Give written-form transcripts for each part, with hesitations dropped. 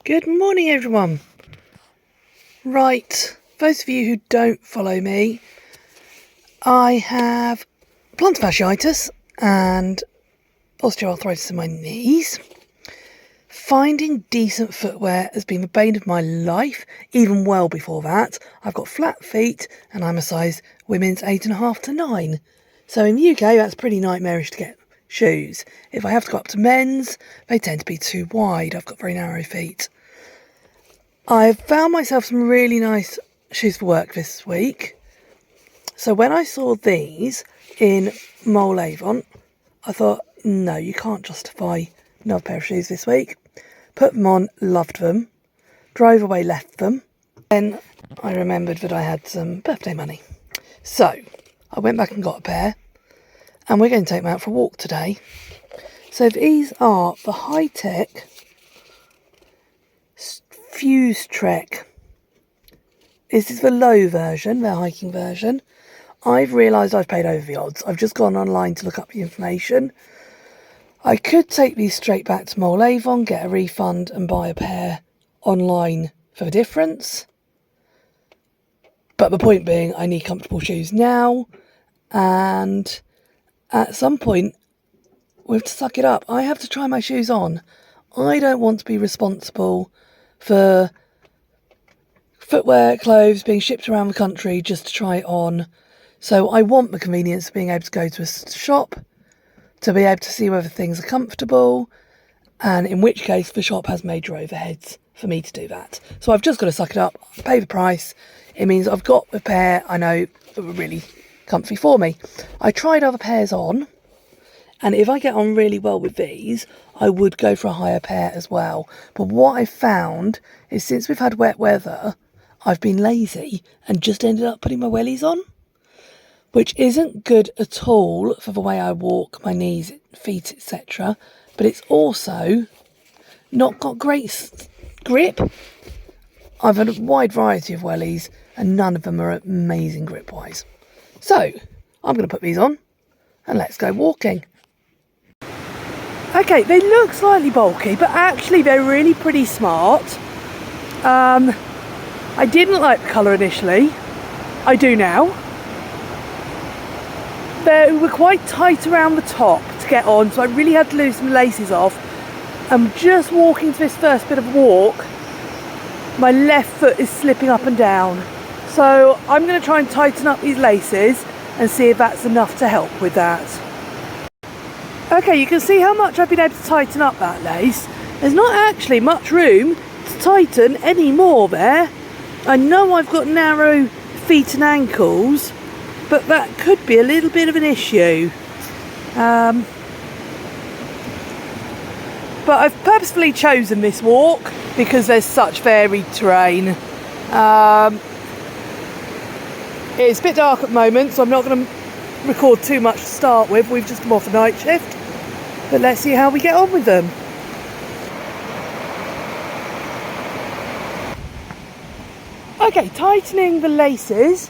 Good morning, everyone. Right, those of you who don't follow me, I have plantar fasciitis and osteoarthritis in my knees. Finding decent footwear has been the bane of my life, even well before that. I've got flat feet and I'm a size women's 8.5 to 9. So in the UK, that's pretty nightmarish to get shoes. If I have to go up to men's, they tend to be too wide. I've got very narrow feet. I've found myself some really nice shoes for work this week. So when I saw these in Mole Avon, I thought, no, you can't justify another pair of shoes this week. Put them on, loved them, drove away, left them. Then I remembered that I had some birthday money. So I went back and got a pair, and we're going to take them out for a walk today. So these are the HI-TEC Fuse Trek. This is the low version, the hiking version. I've realised I've paid over the odds. I've just gone online to look up the information. I could take these straight back to Mole Avon, get a refund and buy a pair online for the difference. But the point being, I need comfortable shoes now, and at some point we have to suck it up. I have to try my shoes on. I don't want to be responsible for footwear, clothes being shipped around the country just to try it on. So I want the convenience of being able to go to a shop, to be able to see whether things are comfortable, and in which case the shop has major overheads for me to do that. So I've just got to suck it up, pay the price. It means I've got a pair I know that were really comfy for me. I tried other pairs on, and if I get on really well with these, I would go for a higher pair as well. But what I've found is since we've had wet weather, I've been lazy and just ended up putting my wellies on, which isn't good at all for the way I walk, my knees, feet, etc. But it's also not got great grip. I've had a wide variety of wellies and none of them are amazing grip-wise. So I'm going to put these on and let's go walking. Okay, they look slightly bulky, but actually they're really pretty smart. I didn't like the colour initially. I do now. They were quite tight around the top to get on, so I really had to loosen the laces off. I'm just walking to this first bit of walk. My left foot is slipping up and down. So I'm going to try and tighten up these laces and see if that's enough to help with that. Okay, you can see how much I've been able to tighten up that lace. There's not actually much room to tighten any more there. I know I've got narrow feet and ankles, but that could be a little bit of an issue. But I've purposefully chosen this walk because there's such varied terrain. It's a bit dark at the moment, so I'm not going to record too much to start with. We've just come off a night shift, but let's see how we get on with them. Okay, tightening the laces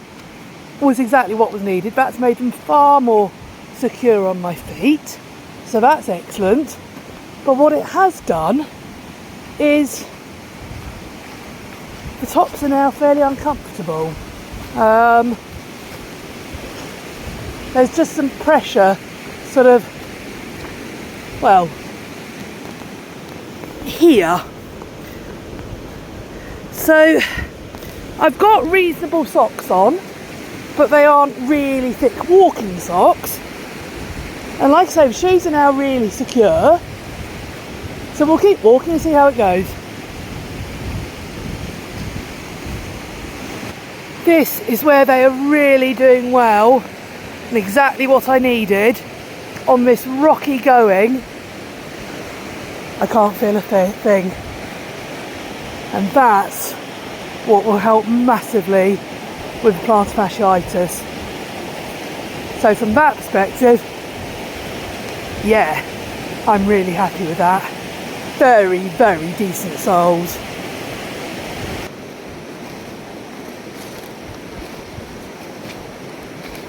was exactly what was needed. That's made them far more secure on my feet, so that's excellent. But what it has done is the tops are now fairly uncomfortable. There's just some pressure sort of, well, here. So I've got reasonable socks on, but they aren't really thick walking socks. And like I say, the shoes are now really secure. So we'll keep walking and see how it goes. This is where they are really doing well and exactly what I needed on this rocky going. I can't feel a thing. And that's what will help massively with plantar fasciitis. So from that perspective, yeah, I'm really happy with that. Very, very decent soles.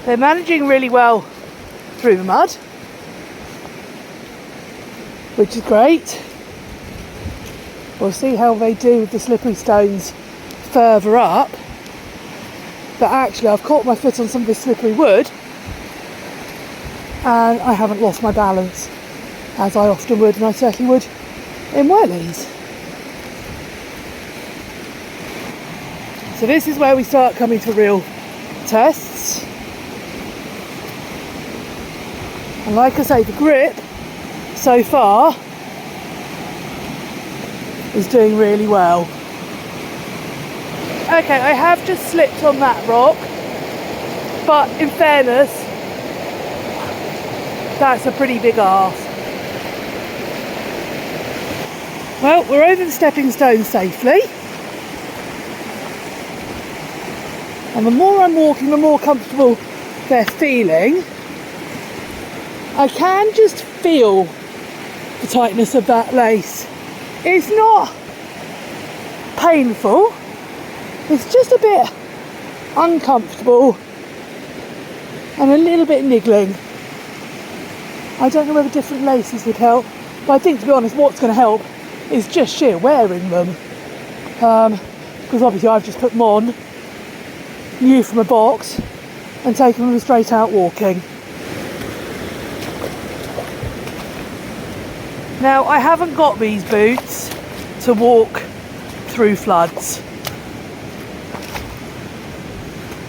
They're managing really well through the mud, which is great. We'll see how they do with the slippery stones further up. But actually I've caught my foot on some of this slippery wood and I haven't lost my balance, as I often would, and I certainly would in wellies. So this is where we start coming to real tests. And like I say, the grip so far is doing really well. Okay, I have just slipped on that rock, but in fairness, that's a pretty big arse. Well, we're over the stepping stone safely. And the more I'm walking, the more comfortable they're feeling. I can just feel the tightness of that lace. It's not painful, it's just a bit uncomfortable and a little bit niggling. I don't know whether different laces would help, but I think, to be honest, what's going to help is just sheer wearing them. Because obviously I've just put them on, new from a box, and taken them straight out walking. Now, I haven't got these boots to walk through floods.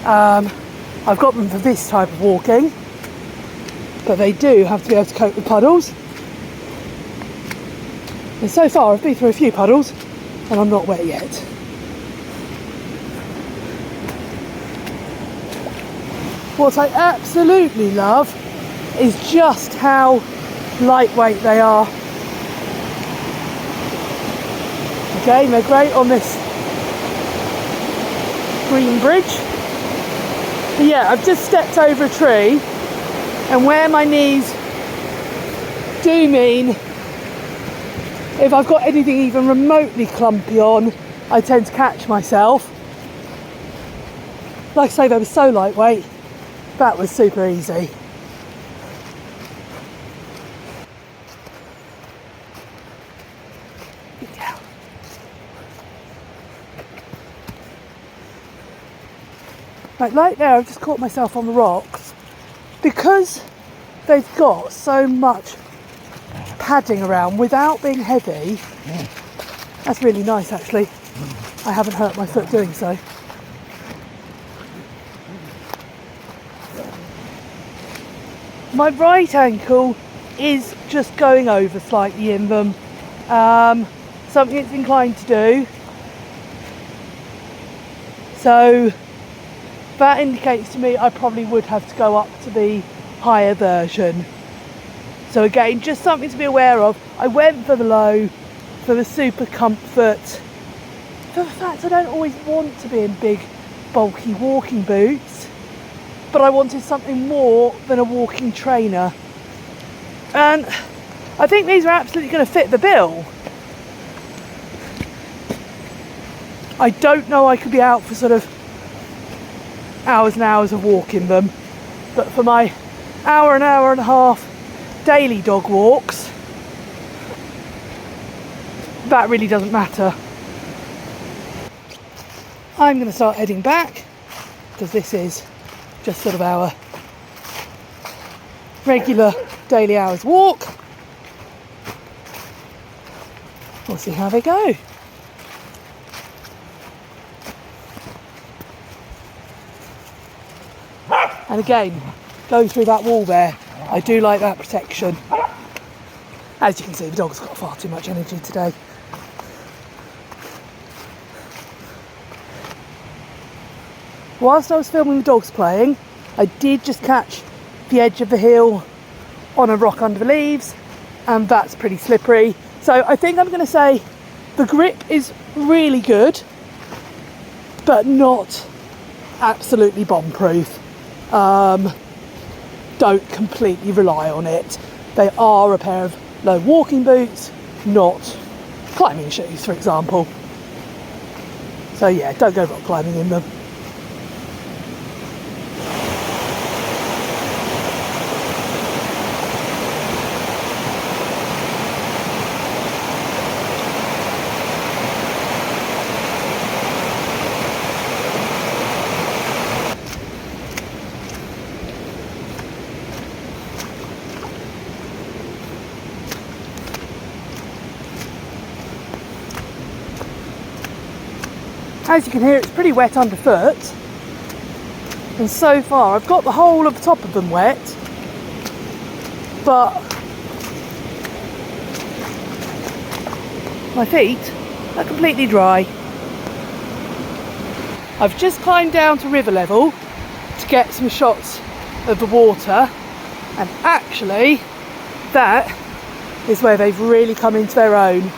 I've got them for this type of walking, but they do have to be able to cope with puddles. And so far I've been through a few puddles and I'm not wet yet. What I absolutely love is just how lightweight they are. Again, they're great on this green bridge. But yeah, I've just stepped over a tree, and where my knees do mean, if I've got anything even remotely clumpy on, I tend to catch myself. Like I say, they were so lightweight, that was super easy. Like there, I've just caught myself on the rocks. Because they've got so much padding around without being heavy, that's really nice actually. I haven't hurt my foot doing so. My right ankle is just going over slightly in them. Something it's inclined to do. So that indicates to me I probably would have to go up to the higher version. So again, just something to be aware of. I went for the low, for the super comfort, for the fact I don't always want to be in big, bulky walking boots, but I wanted something more than a walking trainer. And I think these are absolutely going to fit the bill. I don't know I could be out for sort of hours and hours of walking them, but for my hour and a half daily dog walks, that really doesn't matter. I'm going to start heading back because this is just sort of our regular daily hours walk. We'll see how they go. And again, going through that wall there, I do like that protection. As you can see, the dog's got far too much energy today. Whilst I was filming the dogs playing, I did just catch the edge of the hill on a rock under the leaves, and that's pretty slippery. So I think I'm going to say the grip is really good, but not absolutely bomb-proof. Don't completely rely on it. They are a pair of low walking boots, not climbing shoes, for example. So yeah, don't go rock climbing in them. as you can hear, it's pretty wet underfoot. And so far, I've got the whole of the top of them wet, but my feet are completely dry. I've just climbed down to river level to get some shots of the water, and actually that is where they've really come into their own.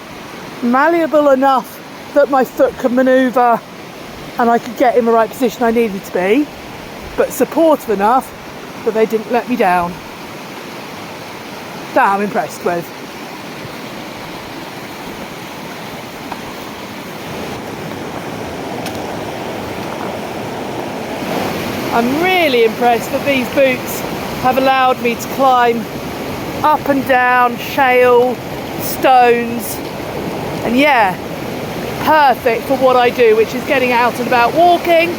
Malleable enough that my foot could manoeuvre and I could get in the right position I needed to be, but supportive enough that they didn't let me down. That I'm impressed with. I'm really impressed that these boots have allowed me to climb up and down shale, stones, and yeah, perfect for what I do, which is getting out and about walking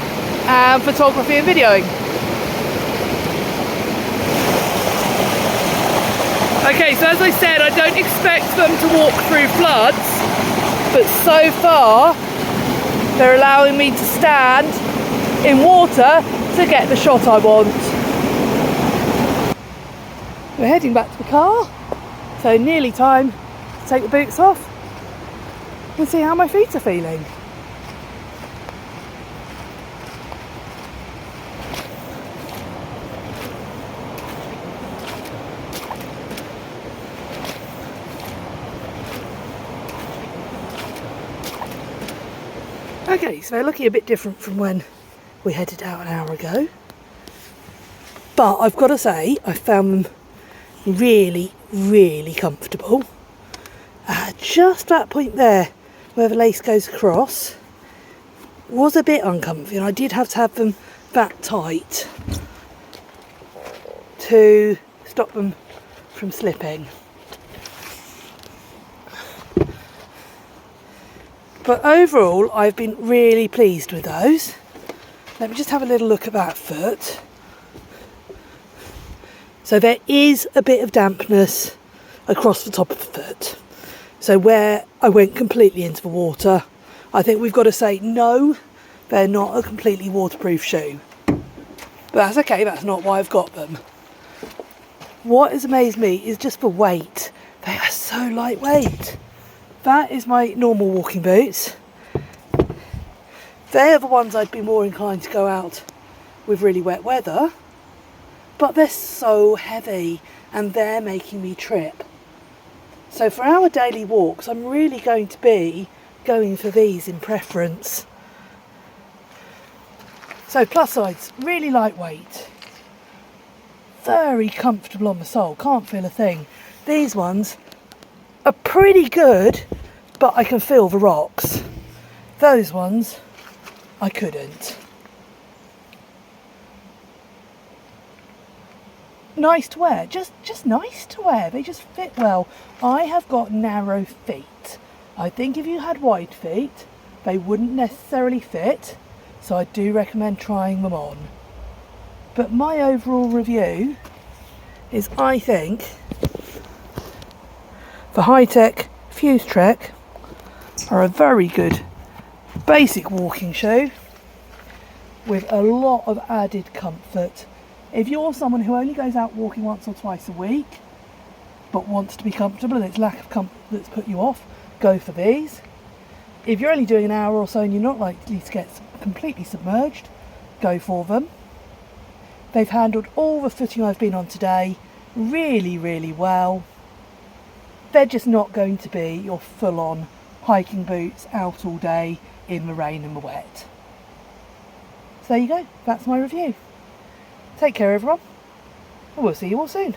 and photography and videoing. Okay, so as I said, I don't expect them to walk through floods, but so far they're allowing me to stand in water to get the shot I want. We're heading back to the car, so nearly time to take the boots off and see how my feet are feeling. Okay, so they're looking a bit different from when we headed out an hour ago, but I've got to say I found them really, really comfortable. Just that point there where the lace goes across was a bit uncomfy, and I did have to have them that tight to stop them from slipping. But overall I've been really pleased with those. Let me just have a little look at that foot. So there is a bit of dampness across the top of the foot. So where I went completely into the water, I think we've got to say no, they're not a completely waterproof shoe. But that's okay, that's not why I've got them. What has amazed me is just the weight. They are so lightweight. That is my normal walking boots. They're the ones I'd be more inclined to go out with really wet weather, but they're so heavy and they're making me trip. So for our daily walks, I'm really going to be going for these in preference. So plus sides, really lightweight, very comfortable on the sole, can't feel a thing. These ones are pretty good, but I can feel the rocks. Those ones, I couldn't. Nice to wear, just nice to wear. They just fit well. I have got narrow feet. I think if you had wide feet, they wouldn't necessarily fit, so I do recommend trying them on. But my overall review is I think the HI-TEC Fuse Trek are a very good basic walking shoe with a lot of added comfort. If you're someone who only goes out walking once or twice a week but wants to be comfortable and it's lack of comfort that's put you off, go for these. If you're only doing an hour or so and you're not likely to get completely submerged, go for them. They've handled all the footing I've been on today really, really well. They're just not going to be your full-on hiking boots out all day in the rain and the wet. So there you go, that's my review. Take care everyone, and we'll see you all soon.